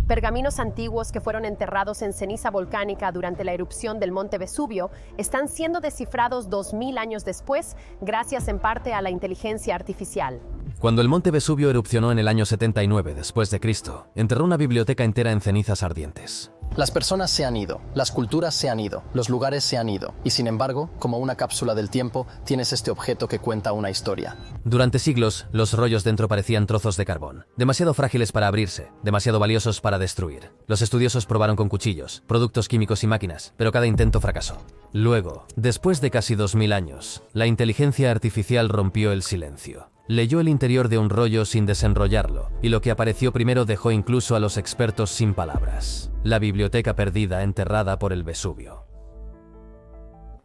Pergaminos antiguos que fueron enterrados en ceniza volcánica durante la erupción del monte Vesubio están siendo descifrados 2000 años después, gracias en parte a la inteligencia artificial. Cuando el monte Vesubio erupcionó en el año 79 después de Cristo, enterró una biblioteca entera en cenizas ardientes. Las personas se han ido, las culturas se han ido, los lugares se han ido, y sin embargo, como una cápsula del tiempo, tienes este objeto que cuenta una historia. Durante siglos, los rollos dentro parecían trozos de carbón, demasiado frágiles para abrirse, demasiado valiosos para destruir. Los estudiosos probaron con cuchillos, productos químicos y máquinas, pero cada intento fracasó. Luego, después de casi 2000 años, la inteligencia artificial rompió el silencio. Leyó el interior de un rollo sin desenrollarlo, y lo que apareció primero dejó incluso a los expertos sin palabras. La biblioteca perdida enterrada por el Vesubio.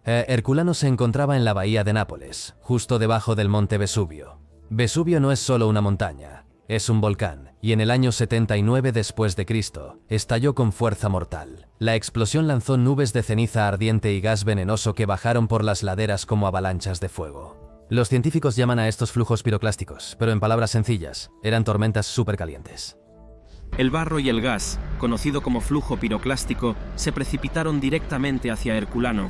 Herculano se encontraba en la bahía de Nápoles, justo debajo del monte Vesubio. Vesubio no es solo una montaña, es un volcán, y en el año 79 después de Cristo, estalló con fuerza mortal. La explosión lanzó nubes de ceniza ardiente y gas venenoso que bajaron por las laderas como avalanchas de fuego. Los científicos llaman a estos flujos piroclásticos, pero en palabras sencillas, eran tormentas supercalientes. El barro y el gas, conocido como flujo piroclástico, se precipitaron directamente hacia Herculano.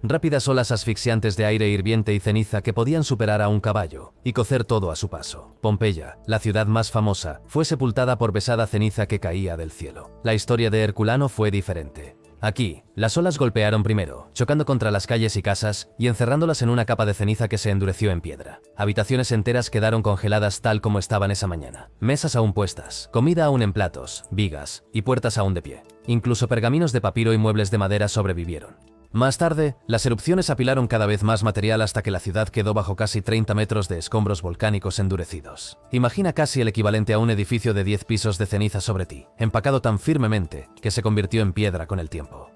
Rápidas olas asfixiantes de aire hirviente y ceniza que podían superar a un caballo y cocer todo a su paso. Pompeya, la ciudad más famosa, fue sepultada por pesada ceniza que caía del cielo. La historia de Herculano fue diferente. Aquí, las olas golpearon primero, chocando contra las calles y casas y encerrándolas en una capa de ceniza que se endureció en piedra. Habitaciones enteras quedaron congeladas tal como estaban esa mañana. Mesas aún puestas, comida aún en platos, vigas y puertas aún de pie. Incluso pergaminos de papiro y muebles de madera sobrevivieron. Más tarde, las erupciones apilaron cada vez más material hasta que la ciudad quedó bajo casi 30 metros de escombros volcánicos endurecidos. Imagina casi el equivalente a un edificio de 10 pisos de ceniza sobre ti, empacado tan firmemente que se convirtió en piedra con el tiempo.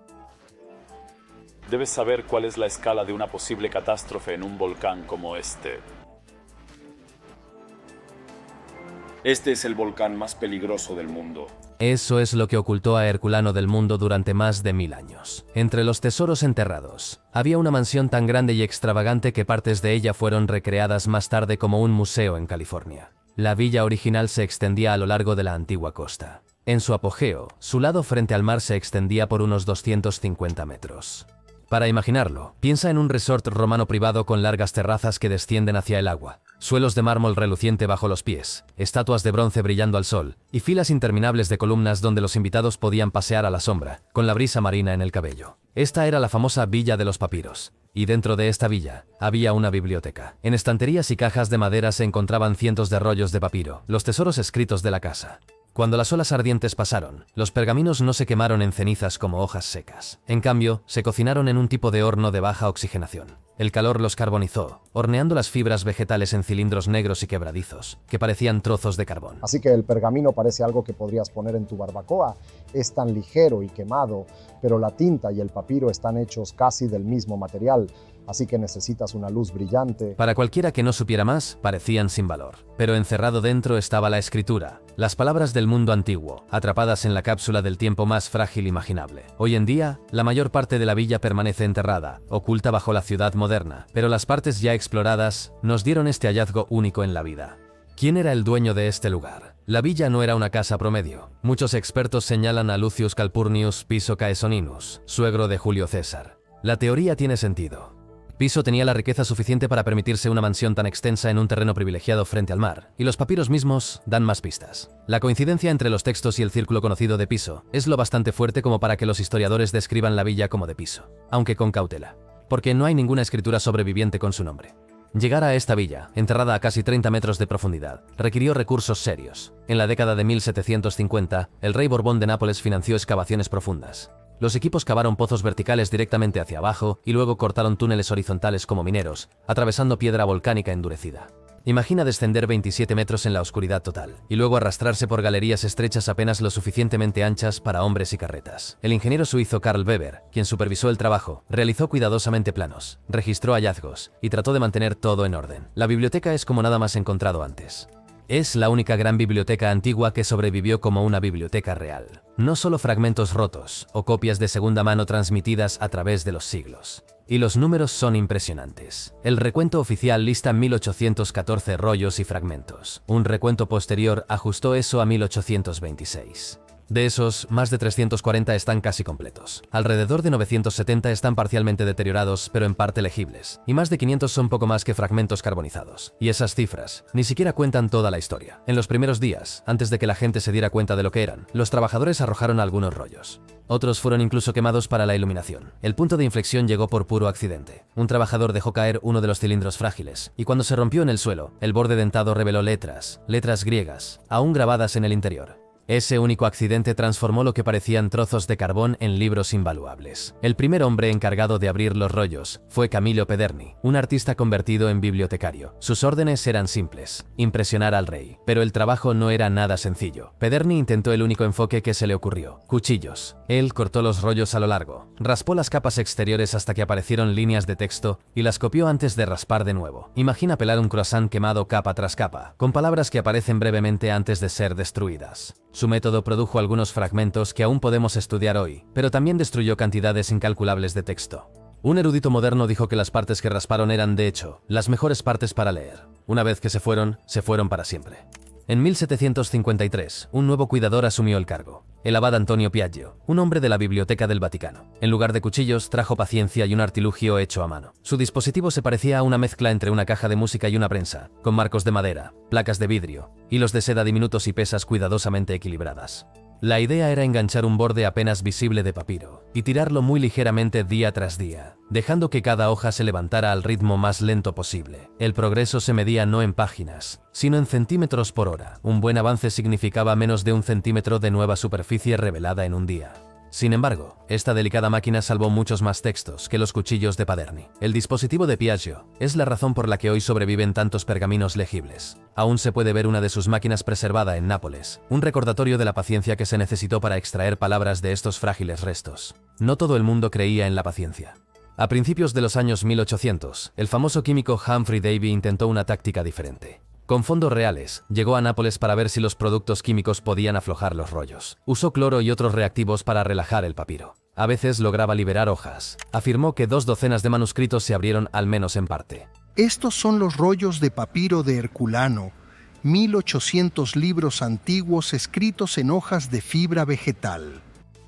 Debes saber cuál es la escala de una posible catástrofe en un volcán como este. Este es el volcán más peligroso del mundo. Eso es lo que ocultó a Herculano del mundo durante más de 1000 años. Entre los tesoros enterrados, había una mansión tan grande y extravagante que partes de ella fueron recreadas más tarde como un museo en California. La villa original se extendía a lo largo de la antigua costa. En su apogeo, su lado frente al mar se extendía por unos 250 metros. Para imaginarlo, piensa en un resort romano privado con largas terrazas que descienden hacia el agua, suelos de mármol reluciente bajo los pies, estatuas de bronce brillando al sol y filas interminables de columnas donde los invitados podían pasear a la sombra, con la brisa marina en el cabello. Esta era la famosa Villa de los Papiros, y dentro de esta villa había una biblioteca. En estanterías y cajas de madera se encontraban cientos de rollos de papiro, los tesoros escritos de la casa. Cuando las olas ardientes pasaron, los pergaminos no se quemaron en cenizas como hojas secas. En cambio, se cocinaron en un tipo de horno de baja oxigenación. El calor los carbonizó, horneando las fibras vegetales en cilindros negros y quebradizos, que parecían trozos de carbón. Así que el pergamino parece algo que podrías poner en tu barbacoa. Es tan ligero y quemado, pero la tinta y el papiro están hechos casi del mismo material, así que necesitas una luz brillante. Para cualquiera que no supiera más, parecían sin valor. Pero encerrado dentro estaba la escritura, las palabras del mundo antiguo, atrapadas en la cápsula del tiempo más frágil imaginable. Hoy en día, la mayor parte de la villa permanece enterrada, oculta bajo la ciudad moderna, pero las partes ya exploradas nos dieron este hallazgo único en la vida. ¿Quién era el dueño de este lugar? La villa no era una casa promedio. Muchos expertos señalan a Lucius Calpurnius Piso Caesoninus, suegro de Julio César. La teoría tiene sentido. Piso tenía la riqueza suficiente para permitirse una mansión tan extensa en un terreno privilegiado frente al mar, y los papiros mismos dan más pistas. La coincidencia entre los textos y el círculo conocido de Piso es lo bastante fuerte como para que los historiadores describan la villa como de Piso, aunque con cautela, porque no hay ninguna escritura sobreviviente con su nombre. Llegar a esta villa, enterrada a casi 30 metros de profundidad, requirió recursos serios. En la década de 1750, el rey Borbón de Nápoles financió excavaciones profundas. Los equipos cavaron pozos verticales directamente hacia abajo y luego cortaron túneles horizontales como mineros, atravesando piedra volcánica endurecida. Imagina descender 27 metros en la oscuridad total, y luego arrastrarse por galerías estrechas apenas lo suficientemente anchas para hombres y carretas. El ingeniero suizo Karl Weber, quien supervisó el trabajo, realizó cuidadosamente planos, registró hallazgos y trató de mantener todo en orden. La biblioteca es como nada más encontrado antes. Es la única gran biblioteca antigua que sobrevivió como una biblioteca real. No solo fragmentos rotos o copias de segunda mano transmitidas a través de los siglos. Y los números son impresionantes. El recuento oficial lista 1814 rollos y fragmentos. Un recuento posterior ajustó eso a 1826. De esos, más de 340 están casi completos. Alrededor de 970 están parcialmente deteriorados, pero en parte legibles, y más de 500 son poco más que fragmentos carbonizados. Y esas cifras ni siquiera cuentan toda la historia. En los primeros días, antes de que la gente se diera cuenta de lo que eran, los trabajadores arrojaron algunos rollos. Otros fueron incluso quemados para la iluminación. El punto de inflexión llegó por puro accidente. Un trabajador dejó caer uno de los cilindros frágiles, y cuando se rompió en el suelo, el borde dentado reveló letras griegas, aún grabadas en el interior. Ese único accidente transformó lo que parecían trozos de carbón en libros invaluables. El primer hombre encargado de abrir los rollos fue Camillo Pederni, un artista convertido en bibliotecario. Sus órdenes eran simples: impresionar al rey. Pero el trabajo no era nada sencillo. Pederni intentó el único enfoque que se le ocurrió: cuchillos. Él cortó los rollos a lo largo, raspó las capas exteriores hasta que aparecieron líneas de texto y las copió antes de raspar de nuevo. Imagina pelar un croissant quemado capa tras capa, con palabras que aparecen brevemente antes de ser destruidas. Su método produjo algunos fragmentos que aún podemos estudiar hoy, pero también destruyó cantidades incalculables de texto. Un erudito moderno dijo que las partes que rasparon eran, de hecho, las mejores partes para leer. Una vez que se fueron para siempre. En 1753, un nuevo cuidador asumió el cargo: el abad Antonio Piaggio, un hombre de la Biblioteca del Vaticano. En lugar de cuchillos, trajo paciencia y un artilugio hecho a mano. Su dispositivo se parecía a una mezcla entre una caja de música y una prensa, con marcos de madera, placas de vidrio, hilos de seda diminutos y pesas cuidadosamente equilibradas. La idea era enganchar un borde apenas visible de papiro y tirarlo muy ligeramente día tras día, dejando que cada hoja se levantara al ritmo más lento posible. El progreso se medía no en páginas, sino en centímetros por hora. Un buen avance significaba menos de 1 centímetro de nueva superficie revelada en un día. Sin embargo, esta delicada máquina salvó muchos más textos que los cuchillos de Pederni. El dispositivo de Piaggio es la razón por la que hoy sobreviven tantos pergaminos legibles. Aún se puede ver una de sus máquinas preservada en Nápoles, un recordatorio de la paciencia que se necesitó para extraer palabras de estos frágiles restos. No todo el mundo creía en la paciencia. A principios de los años 1800, el famoso químico Humphrey Davy intentó una táctica diferente. Con fondos reales, llegó a Nápoles para ver si los productos químicos podían aflojar los rollos. Usó cloro y otros reactivos para relajar el papiro. A veces lograba liberar hojas. Afirmó que 2 docenas de manuscritos se abrieron al menos en parte. Estos son los rollos de papiro de Herculano, 1800 libros antiguos escritos en hojas de fibra vegetal.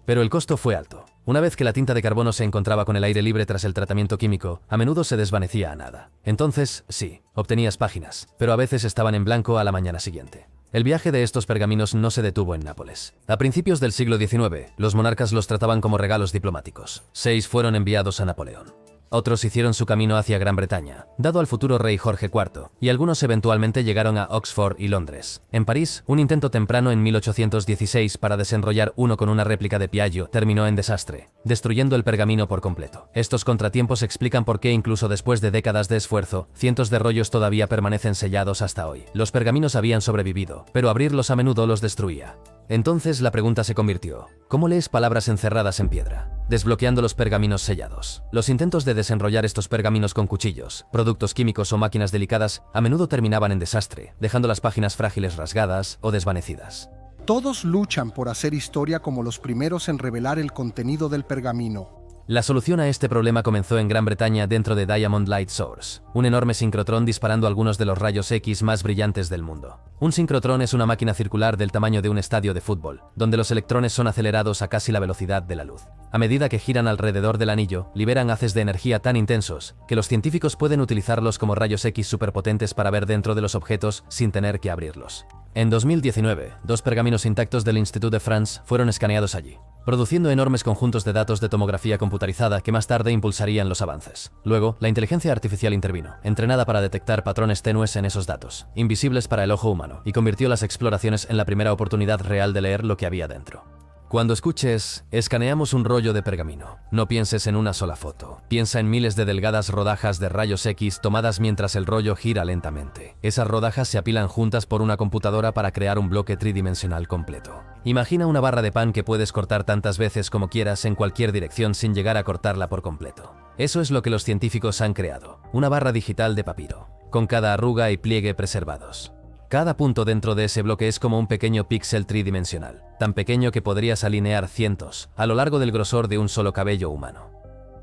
Pero el costo fue alto. Una vez que la tinta de carbono se encontraba con el aire libre tras el tratamiento químico, a menudo se desvanecía a nada. Entonces, sí, obtenías páginas, pero a veces estaban en blanco a la mañana siguiente. El viaje de estos pergaminos no se detuvo en Nápoles. A principios del siglo XIX, los monarcas los trataban como regalos diplomáticos. 6 fueron enviados a Napoleón. Otros hicieron su camino hacia Gran Bretaña, dado al futuro rey Jorge IV, y algunos eventualmente llegaron a Oxford y Londres. En París, un intento temprano en 1816 para desenrollar uno con una réplica de Piaggio terminó en desastre, destruyendo el pergamino por completo. Estos contratiempos explican por qué, incluso después de décadas de esfuerzo, cientos de rollos todavía permanecen sellados hasta hoy. Los pergaminos habían sobrevivido, pero abrirlos a menudo los destruía. Entonces la pregunta se convirtió: ¿cómo lees palabras encerradas en piedra? Desbloqueando los pergaminos sellados. Los intentos de desenrollar estos pergaminos con cuchillos, productos químicos o máquinas delicadas a menudo terminaban en desastre, dejando las páginas frágiles rasgadas o desvanecidas. Todos luchan por hacer historia como los primeros en revelar el contenido del pergamino. La solución a este problema comenzó en Gran Bretaña dentro de Diamond Light Source, un enorme sincrotrón disparando algunos de los rayos X más brillantes del mundo. Un sincrotrón es una máquina circular del tamaño de un estadio de fútbol, donde los electrones son acelerados a casi la velocidad de la luz. A medida que giran alrededor del anillo, liberan haces de energía tan intensos que los científicos pueden utilizarlos como rayos X superpotentes para ver dentro de los objetos sin tener que abrirlos. En 2019, 2 pergaminos intactos del Institut de France fueron escaneados allí, produciendo enormes conjuntos de datos de tomografía computarizada que más tarde impulsarían los avances. Luego, la inteligencia artificial intervino, entrenada para detectar patrones tenues en esos datos, invisibles para el ojo humano, y convirtió las exploraciones en la primera oportunidad real de leer lo que había dentro. Cuando escuches, escaneamos un rollo de pergamino, no pienses en una sola foto. Piensa en miles de delgadas rodajas de rayos X tomadas mientras el rollo gira lentamente. Esas rodajas se apilan juntas por una computadora para crear un bloque tridimensional completo. Imagina una barra de pan que puedes cortar tantas veces como quieras en cualquier dirección sin llegar a cortarla por completo. Eso es lo que los científicos han creado, una barra digital de papiro, con cada arruga y pliegue preservados. Cada punto dentro de ese bloque es como un pequeño píxel tridimensional, tan pequeño que podrías alinear cientos a lo largo del grosor de un solo cabello humano.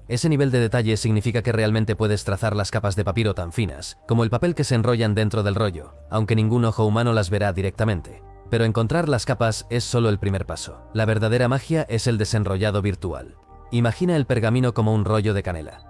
Ese nivel de detalle significa que realmente puedes trazar las capas de papiro tan finas como el papel que se enrollan dentro del rollo, aunque ningún ojo humano las verá directamente. Pero encontrar las capas es solo el primer paso. La verdadera magia es el desenrollado virtual. Imagina el pergamino como un rollo de canela.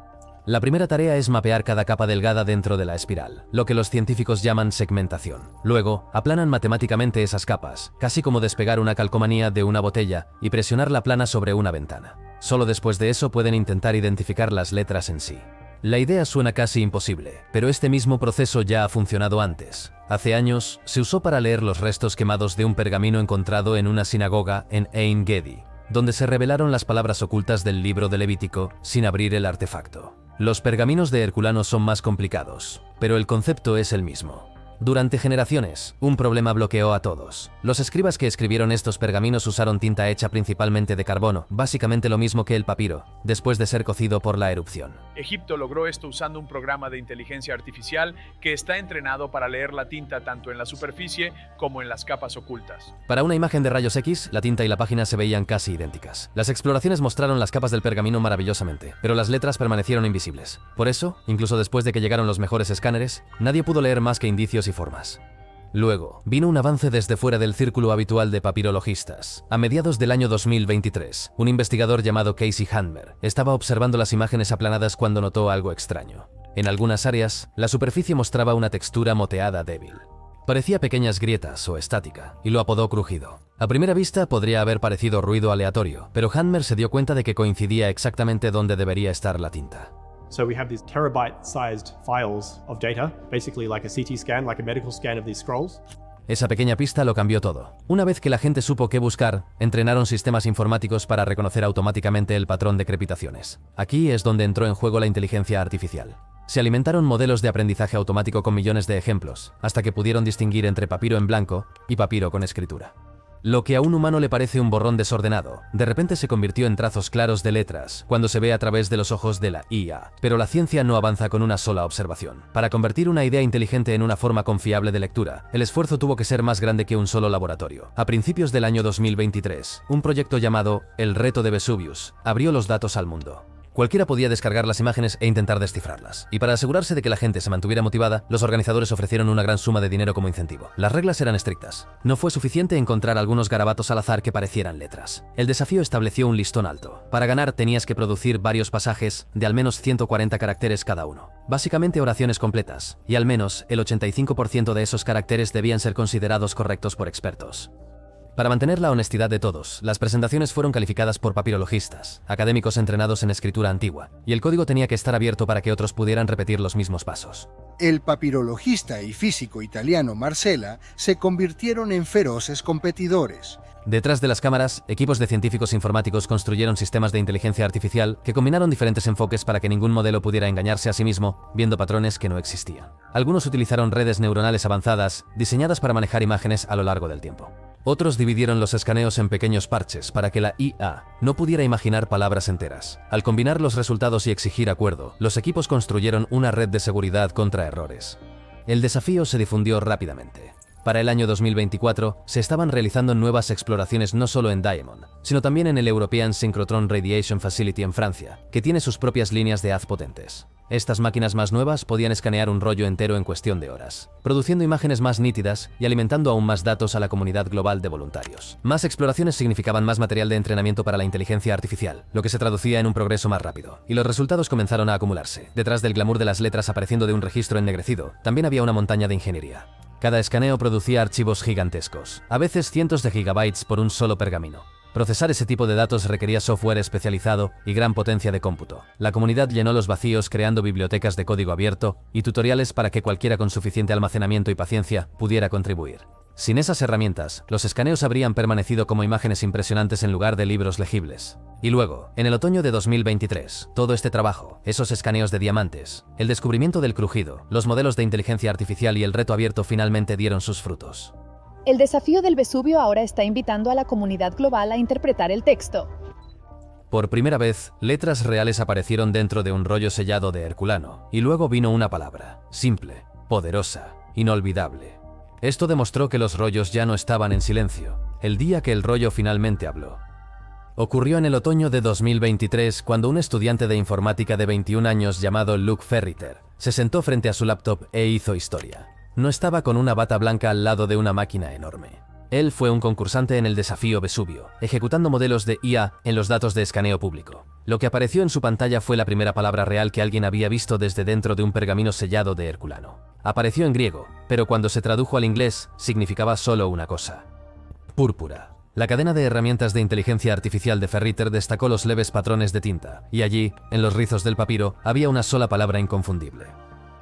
La primera tarea es mapear cada capa delgada dentro de la espiral, lo que los científicos llaman segmentación. Luego, aplanan matemáticamente esas capas, casi como despegar una calcomanía de una botella y presionar la plana sobre una ventana. Solo después de eso pueden intentar identificar las letras en sí. La idea suena casi imposible, pero este mismo proceso ya ha funcionado antes. Hace años, se usó para leer los restos quemados de un pergamino encontrado en una sinagoga en Ein Gedi, donde se revelaron las palabras ocultas del libro de Levítico sin abrir el artefacto. Los pergaminos de Herculano son más complicados, pero el concepto es el mismo. Durante generaciones, un problema bloqueó a todos. Los escribas que escribieron estos pergaminos usaron tinta hecha principalmente de carbono, básicamente lo mismo que el papiro, después de ser cocido por la erupción. Egipto logró esto usando un programa de inteligencia artificial que está entrenado para leer la tinta tanto en la superficie como en las capas ocultas. Para una imagen de rayos X, la tinta y la página se veían casi idénticas. Las exploraciones mostraron las capas del pergamino maravillosamente, pero las letras permanecieron invisibles. Por eso, incluso después de que llegaron los mejores escáneres, nadie pudo leer más que indicios y formas. Luego, vino un avance desde fuera del círculo habitual de papirologistas. A mediados del año 2023, un investigador llamado Casey Handmer estaba observando las imágenes aplanadas cuando notó algo extraño. En algunas áreas, la superficie mostraba una textura moteada débil. Parecía pequeñas grietas o estática, y lo apodó crujido. A primera vista podría haber parecido ruido aleatorio, pero Handmer se dio cuenta de que coincidía exactamente donde debería estar la tinta. So we have these terabyte-sized files of data, basically like a CT scan, like a medical scan of these scrolls. Esa pequeña pista lo cambió todo. Una vez que la gente supo qué buscar, entrenaron sistemas informáticos para reconocer automáticamente el patrón de crepitaciones. Aquí es donde entró en juego la inteligencia artificial. Se alimentaron modelos de aprendizaje automático con millones de ejemplos, hasta que pudieron distinguir entre papiro en blanco y papiro con escritura. Lo que a un humano le parece un borrón desordenado, de repente se convirtió en trazos claros de letras cuando se ve a través de los ojos de la IA. Pero la ciencia no avanza con una sola observación. Para convertir una idea inteligente en una forma confiable de lectura, el esfuerzo tuvo que ser más grande que un solo laboratorio. A principios del año 2023, un proyecto llamado El Reto de Vesuvius abrió los datos al mundo. Cualquiera podía descargar las imágenes e intentar descifrarlas. Y para asegurarse de que la gente se mantuviera motivada, los organizadores ofrecieron una gran suma de dinero como incentivo. Las reglas eran estrictas. No fue suficiente encontrar algunos garabatos al azar que parecieran letras. El desafío estableció un listón alto. Para ganar tenías que producir varios pasajes de al menos 140 caracteres cada uno. Básicamente oraciones completas, y al menos el 85% de esos caracteres debían ser considerados correctos por expertos. Para mantener la honestidad de todos, las presentaciones fueron calificadas por papirologistas, académicos entrenados en escritura antigua, y el código tenía que estar abierto para que otros pudieran repetir los mismos pasos. El papirologista y físico italiano Marcella se convirtieron en feroces competidores. Detrás de las cámaras, equipos de científicos informáticos construyeron sistemas de inteligencia artificial que combinaron diferentes enfoques para que ningún modelo pudiera engañarse a sí mismo, viendo patrones que no existían. Algunos utilizaron redes neuronales avanzadas, diseñadas para manejar imágenes a lo largo del tiempo. Otros dividieron los escaneos en pequeños parches para que la IA no pudiera imaginar palabras enteras. Al combinar los resultados y exigir acuerdo, los equipos construyeron una red de seguridad contra errores. El desafío se difundió rápidamente. Para el año 2024, se estaban realizando nuevas exploraciones no solo en Diamond, sino también en el European Synchrotron Radiation Facility en Francia, que tiene sus propias líneas de haz potentes. Estas máquinas más nuevas podían escanear un rollo entero en cuestión de horas, produciendo imágenes más nítidas y alimentando aún más datos a la comunidad global de voluntarios. Más exploraciones significaban más material de entrenamiento para la inteligencia artificial, lo que se traducía en un progreso más rápido, y los resultados comenzaron a acumularse. Detrás del glamour de las letras apareciendo de un registro ennegrecido, también había una montaña de ingeniería. Cada escaneo producía archivos gigantescos, a veces cientos de gigabytes por un solo pergamino. Procesar ese tipo de datos requería software especializado y gran potencia de cómputo. La comunidad llenó los vacíos creando bibliotecas de código abierto y tutoriales para que cualquiera con suficiente almacenamiento y paciencia pudiera contribuir. Sin esas herramientas, los escaneos habrían permanecido como imágenes impresionantes en lugar de libros legibles. Y luego, en el otoño de 2023, todo este trabajo, esos escaneos de diamantes, el descubrimiento del crujido, los modelos de inteligencia artificial y el reto abierto finalmente dieron sus frutos. El desafío del Vesubio ahora está invitando a la comunidad global a interpretar el texto. Por primera vez, letras reales aparecieron dentro de un rollo sellado de Herculano, y luego vino una palabra, simple, poderosa, inolvidable. Esto demostró que los rollos ya no estaban en silencio, el día que el rollo finalmente habló. Ocurrió en el otoño de 2023 cuando un estudiante de informática de 21 años llamado Luke Ferriter se sentó frente a su laptop e hizo historia. No estaba con una bata blanca al lado de una máquina enorme. Él fue un concursante en el desafío Vesubio, ejecutando modelos de IA en los datos de escaneo público. Lo que apareció en su pantalla fue la primera palabra real que alguien había visto desde dentro de un pergamino sellado de Herculano. Apareció en griego, pero cuando se tradujo al inglés, significaba solo una cosa: púrpura. La cadena de herramientas de inteligencia artificial de Ferriter destacó los leves patrones de tinta, y allí, en los rizos del papiro, había una sola palabra inconfundible.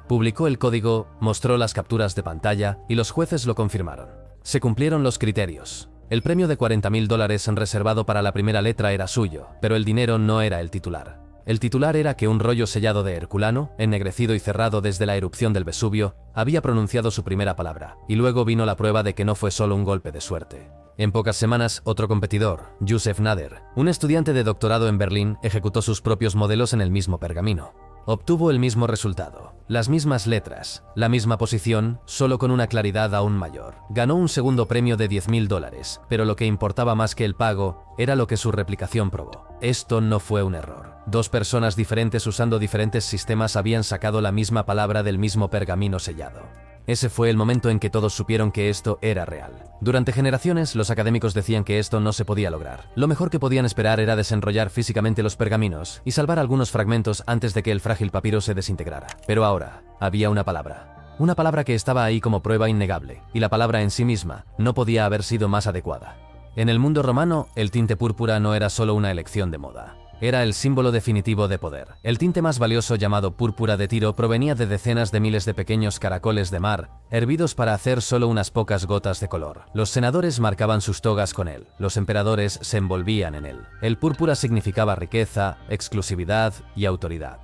Publicó el código, mostró las capturas de pantalla, y los jueces lo confirmaron. Se cumplieron los criterios. El premio de $40.000 reservado para la primera letra era suyo, pero el dinero no era el titular. El titular era que un rollo sellado de Herculano, ennegrecido y cerrado desde la erupción del Vesubio, había pronunciado su primera palabra, y luego vino la prueba de que no fue solo un golpe de suerte. En pocas semanas, otro competidor, Yusef Nader, un estudiante de doctorado en Berlín, ejecutó sus propios modelos en el mismo pergamino. Obtuvo el mismo resultado, las mismas letras, la misma posición, solo con una claridad aún mayor. Ganó un segundo premio de $10.000, pero lo que importaba más que el pago era lo que su replicación probó. Esto no fue un error. Dos personas diferentes usando diferentes sistemas habían sacado la misma palabra del mismo pergamino sellado. Ese fue el momento en que todos supieron que esto era real. Durante generaciones, los académicos decían que esto no se podía lograr. Lo mejor que podían esperar era desenrollar físicamente los pergaminos y salvar algunos fragmentos antes de que el frágil papiro se desintegrara. Pero ahora, había una palabra. Una palabra que estaba ahí como prueba innegable, y la palabra en sí misma no podía haber sido más adecuada. En el mundo romano, el tinte púrpura no era solo una elección de moda. Era el símbolo definitivo de poder. El tinte más valioso, llamado púrpura de Tiro, provenía de decenas de miles de pequeños caracoles de mar, hervidos para hacer solo unas pocas gotas de color. Los senadores marcaban sus togas con él, los emperadores se envolvían en él. El púrpura significaba riqueza, exclusividad y autoridad.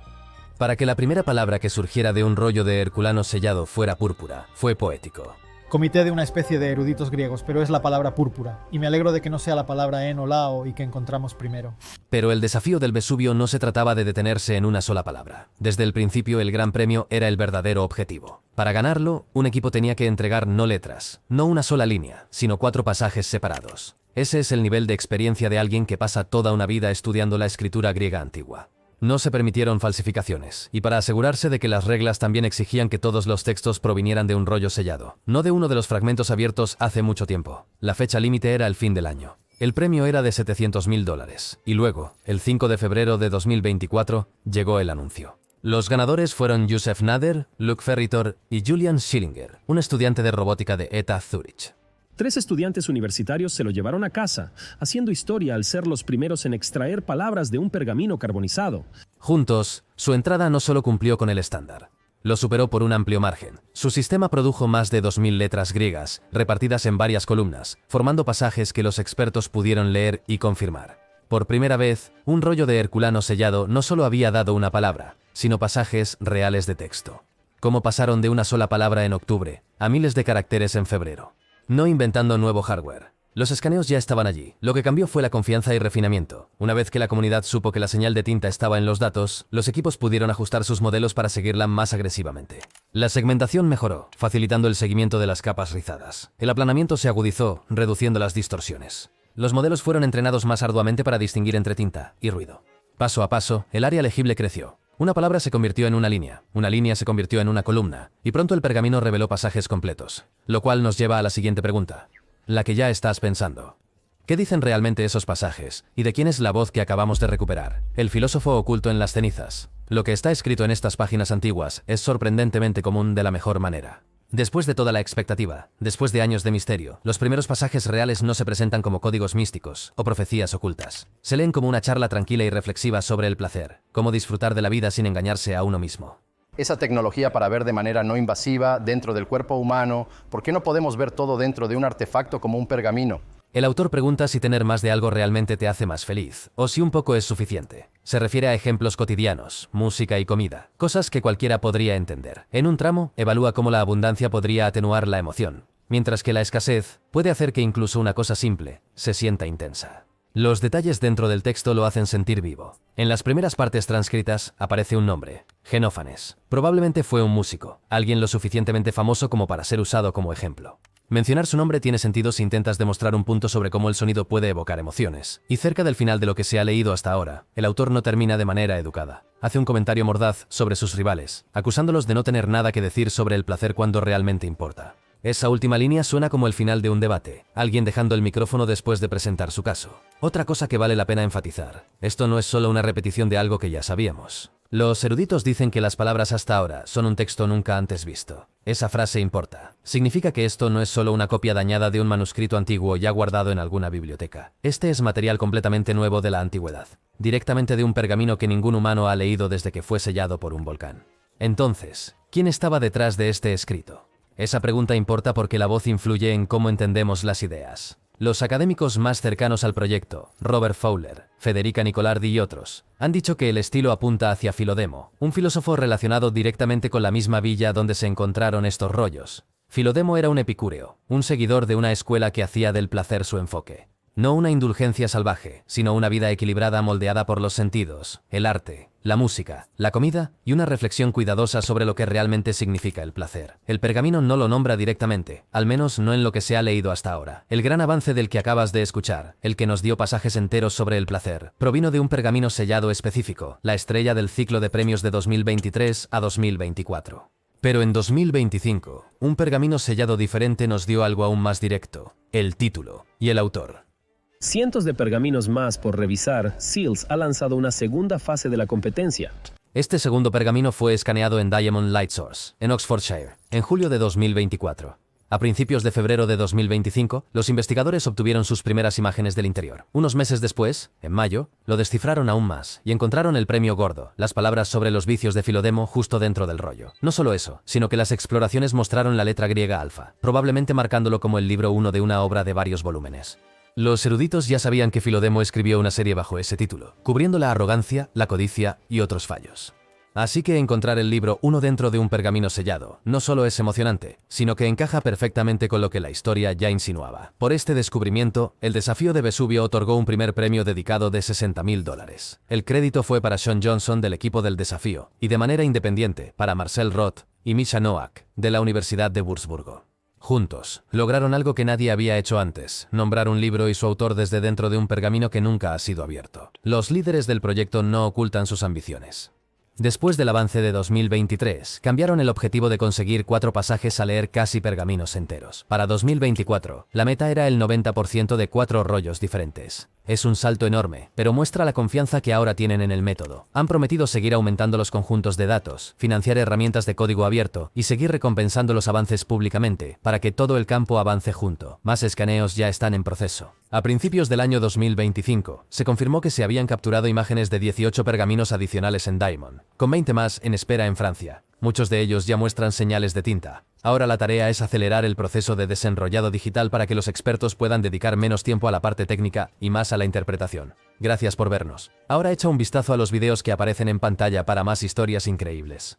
Para que la primera palabra que surgiera de un rollo de Herculano sellado fuera púrpura, fue poético. Comité de una especie de eruditos griegos, pero es la palabra púrpura, y me alegro de que no sea la palabra en o lao y que encontramos primero. Pero el desafío del Vesubio no se trataba de detenerse en una sola palabra. Desde el principio, el gran premio era el verdadero objetivo. Para ganarlo, un equipo tenía que entregar no letras, no una sola línea, sino 4 pasajes separados. Ese es el nivel de experiencia de alguien que pasa toda una vida estudiando la escritura griega antigua. No se permitieron falsificaciones, y para asegurarse de que las reglas también exigían que todos los textos provinieran de un rollo sellado, no de uno de los fragmentos abiertos hace mucho tiempo. La fecha límite era el fin del año. El premio era de $700.000, y luego, el 5 de febrero de 2024, llegó el anuncio. Los ganadores fueron Yusef Nader, Luc Ferritor y Julian Schillinger, un estudiante de robótica de ETH Zurich. 3 estudiantes universitarios se lo llevaron a casa, haciendo historia al ser los primeros en extraer palabras de un pergamino carbonizado. Juntos, su entrada no solo cumplió con el estándar, lo superó por un amplio margen. Su sistema produjo más de 2.000 letras griegas, repartidas en varias columnas, formando pasajes que los expertos pudieron leer y confirmar. Por primera vez, un rollo de Herculano sellado no solo había dado una palabra, sino pasajes reales de texto. Cómo pasaron de una sola palabra en octubre a miles de caracteres en febrero. No inventando nuevo hardware. Los escaneos ya estaban allí. Lo que cambió fue la confianza y refinamiento. Una vez que la comunidad supo que la señal de tinta estaba en los datos, los equipos pudieron ajustar sus modelos para seguirla más agresivamente. La segmentación mejoró, facilitando el seguimiento de las capas rizadas. El aplanamiento se agudizó, reduciendo las distorsiones. Los modelos fueron entrenados más arduamente para distinguir entre tinta y ruido. Paso a paso, el área legible creció. Una palabra se convirtió en una línea se convirtió en una columna, y pronto el pergamino reveló pasajes completos. Lo cual nos lleva a la siguiente pregunta, la que ya estás pensando. ¿Qué dicen realmente esos pasajes, y de quién es la voz que acabamos de recuperar? El filósofo oculto en las cenizas. Lo que está escrito en estas páginas antiguas es sorprendentemente común de la mejor manera. Después de toda la expectativa, después de años de misterio, los primeros pasajes reales no se presentan como códigos místicos o profecías ocultas. Se leen como una charla tranquila y reflexiva sobre el placer, cómo disfrutar de la vida sin engañarse a uno mismo. Esa tecnología para ver de manera no invasiva dentro del cuerpo humano, ¿por qué no podemos ver todo dentro de un artefacto como un pergamino? El autor pregunta si tener más de algo realmente te hace más feliz, o si un poco es suficiente. Se refiere a ejemplos cotidianos, música y comida, cosas que cualquiera podría entender. En un tramo, evalúa cómo la abundancia podría atenuar la emoción, mientras que la escasez puede hacer que incluso una cosa simple se sienta intensa. Los detalles dentro del texto lo hacen sentir vivo. En las primeras partes transcritas aparece un nombre, Genófanes. Probablemente fue un músico, alguien lo suficientemente famoso como para ser usado como ejemplo. Mencionar su nombre tiene sentido si intentas demostrar un punto sobre cómo el sonido puede evocar emociones. Y cerca del final de lo que se ha leído hasta ahora, el autor no termina de manera educada. Hace un comentario mordaz sobre sus rivales, acusándolos de no tener nada que decir sobre el placer cuando realmente importa. Esa última línea suena como el final de un debate, alguien dejando el micrófono después de presentar su caso. Otra cosa que vale la pena enfatizar, esto no es solo una repetición de algo que ya sabíamos. Los eruditos dicen que las palabras hasta ahora son un texto nunca antes visto. Esa frase importa. Significa que esto no es solo una copia dañada de un manuscrito antiguo ya guardado en alguna biblioteca. Este es material completamente nuevo de la antigüedad, directamente de un pergamino que ningún humano ha leído desde que fue sellado por un volcán. Entonces, ¿quién estaba detrás de este escrito? Esa pregunta importa porque la voz influye en cómo entendemos las ideas. Los académicos más cercanos al proyecto, Robert Fowler, Federica Nicolardi y otros, han dicho que el estilo apunta hacia Filodemo, un filósofo relacionado directamente con la misma villa donde se encontraron estos rollos. Filodemo era un epicúreo, un seguidor de una escuela que hacía del placer su enfoque. No una indulgencia salvaje, sino una vida equilibrada moldeada por los sentidos, el arte, la música, la comida y una reflexión cuidadosa sobre lo que realmente significa el placer. El pergamino no lo nombra directamente, al menos no en lo que se ha leído hasta ahora. El gran avance del que acabas de escuchar, el que nos dio pasajes enteros sobre el placer, provino de un pergamino sellado específico, la estrella del ciclo de premios de 2023 a 2024. Pero en 2025, un pergamino sellado diferente nos dio algo aún más directo, el título y el autor. Cientos de pergaminos más por revisar, Seals ha lanzado una segunda fase de la competencia. Este segundo pergamino fue escaneado en Diamond Light Source, en Oxfordshire, en julio de 2024. A principios de febrero de 2025, los investigadores obtuvieron sus primeras imágenes del interior. Unos meses después, en mayo, lo descifraron aún más y encontraron el premio gordo, las palabras sobre los vicios de Filodemo justo dentro del rollo. No solo eso, sino que las exploraciones mostraron la letra griega alfa, probablemente marcándolo como el libro 1 de una obra de varios volúmenes. Los eruditos ya sabían que Filodemo escribió una serie bajo ese título, cubriendo la arrogancia, la codicia y otros fallos. Así que encontrar el libro 1 dentro de un pergamino sellado no solo es emocionante, sino que encaja perfectamente con lo que la historia ya insinuaba. Por este descubrimiento, el desafío de Vesubio otorgó un primer premio dedicado de $60.000. El crédito fue para Sean Johnson del equipo del desafío, y de manera independiente para Marcel Roth y Misha Noack, de la Universidad de Wurzburgo. Juntos, lograron algo que nadie había hecho antes, nombrar un libro y su autor desde dentro de un pergamino que nunca ha sido abierto. Los líderes del proyecto no ocultan sus ambiciones. Después del avance de 2023, cambiaron el objetivo de conseguir 4 pasajes a leer casi pergaminos enteros. Para 2024, la meta era el 90% de 4 rollos diferentes. Es un salto enorme, pero muestra la confianza que ahora tienen en el método. Han prometido seguir aumentando los conjuntos de datos, financiar herramientas de código abierto y seguir recompensando los avances públicamente, para que todo el campo avance junto. Más escaneos ya están en proceso. A principios del año 2025, se confirmó que se habían capturado imágenes de 18 pergaminos adicionales en Diamond, con 20 más en espera en Francia. Muchos de ellos ya muestran señales de tinta. Ahora la tarea es acelerar el proceso de desenrollado digital para que los expertos puedan dedicar menos tiempo a la parte técnica y más a la interpretación. Gracias por vernos. Ahora echa un vistazo a los videos que aparecen en pantalla para más historias increíbles.